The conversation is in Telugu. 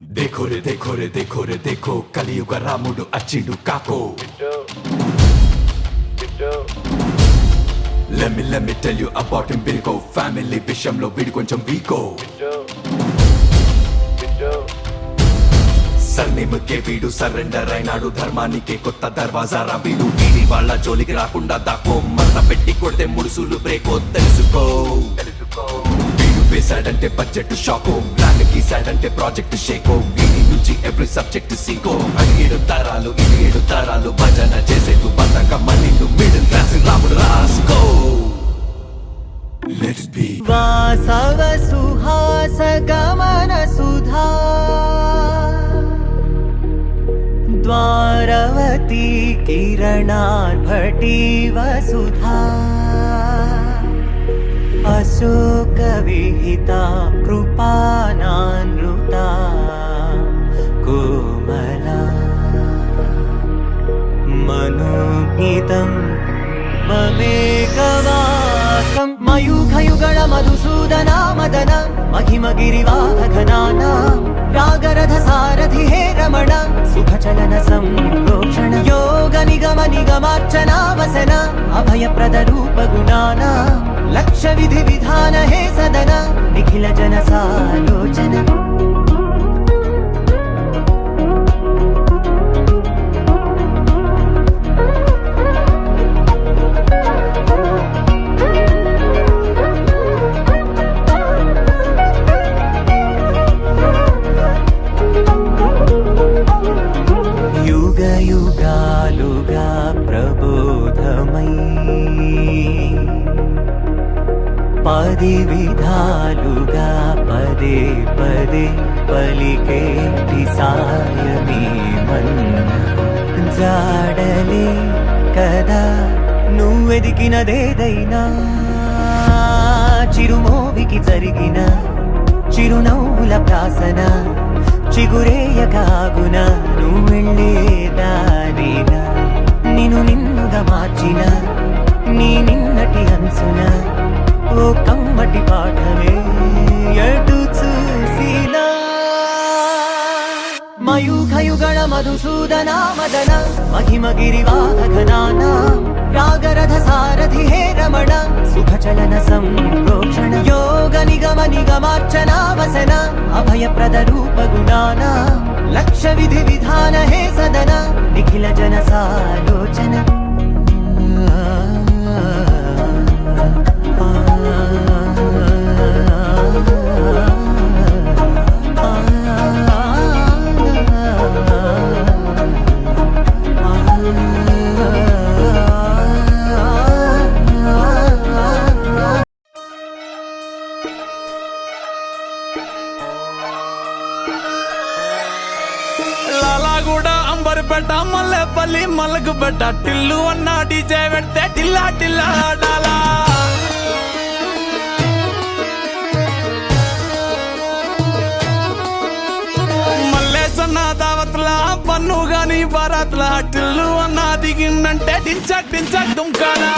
देखो रे देखो रे देखो रे देखो కలియుగ రాముడు అచ్చిండు కాకో Let me tell you about him Virgo family విషయంలో వీడు కొంచెం వీకో సర్నేముకే వీడు సరెండర్ అయినాడు ధర్మానికే కొత్త దర్వాజారా వీడు వీడి వాళ్ళ జోలికి రాకుండా దాకో మర్ర పెట్టి కొడితే ముడుసులు బ్రేకో తెలుసుకో వీడు వేసాడంటే బడ్జెట్ షాకో ప్లాన్ గీసాడంటే ప్రాజెక్ట్ షేకో వీడి నుంచి ఎవ్రీ సబ్జెక్ట్ సీకో అది 7 తరాలు భజన చేసేకు బతకమ్మ నిండు మిడిల్ క్లాస్ రాముడు రాసుకో Let it be వాసవ సుహాస గమన సుధా द्वारवती किरणार्भटी वसुधा अशोकविहिता कृपानानृता कोमला मनोगीतं ममेकवाकं मयूखयुगळ मधुसूदना मदन महिमगिरिवाहघनाना रागरथ सारथि हे रमण सुखचलन संप्रोक्षण योग निगम निगमार्चना वसन अभयप्रद रूप गुणाना लक्ष्य विधि विधान हे सदन निखिल जन सालोचन युगालुगा प्रबोधमयी पदि विधालुगा पदे पदे पलिकेटि सायमी मन्न जाडले कदा నువ్వెదికినదేదైనా చిరుమోవికి జరిగిన చిరునవ్వుల ప్రాసన చిగురేయకాగున నువ్వెళ్ళేదానేనా నిన్ను నిన్నుగా మార్చిన నీ నిన్నటి అంచున ఓ కమ్మటి పాఠమే ఎటు చూసినా మయూఖయుగళ మధుసూదనా మదన మహిమగిరివాహఘనానా रागरथ सारथि हे रमण सुखचलन संप्रोक्षण योग निगम निगमार्चना वसन अभयप्रद रूप गुणाना लक्ष्य विधि विधान हे सदन निखिल जन सालोचन పెట్ట మల్లెపల్లి మల్లకు పెట్ట టిల్లు అన్న డీజే పెడితే టిల్లా టిల్లా ఆడాలా మల్లేసన్న దావత్ల పన్ను గాని భారత్ల టిల్లు అన్న దిగిందంటే టించక్ టించక్ దుంకాలా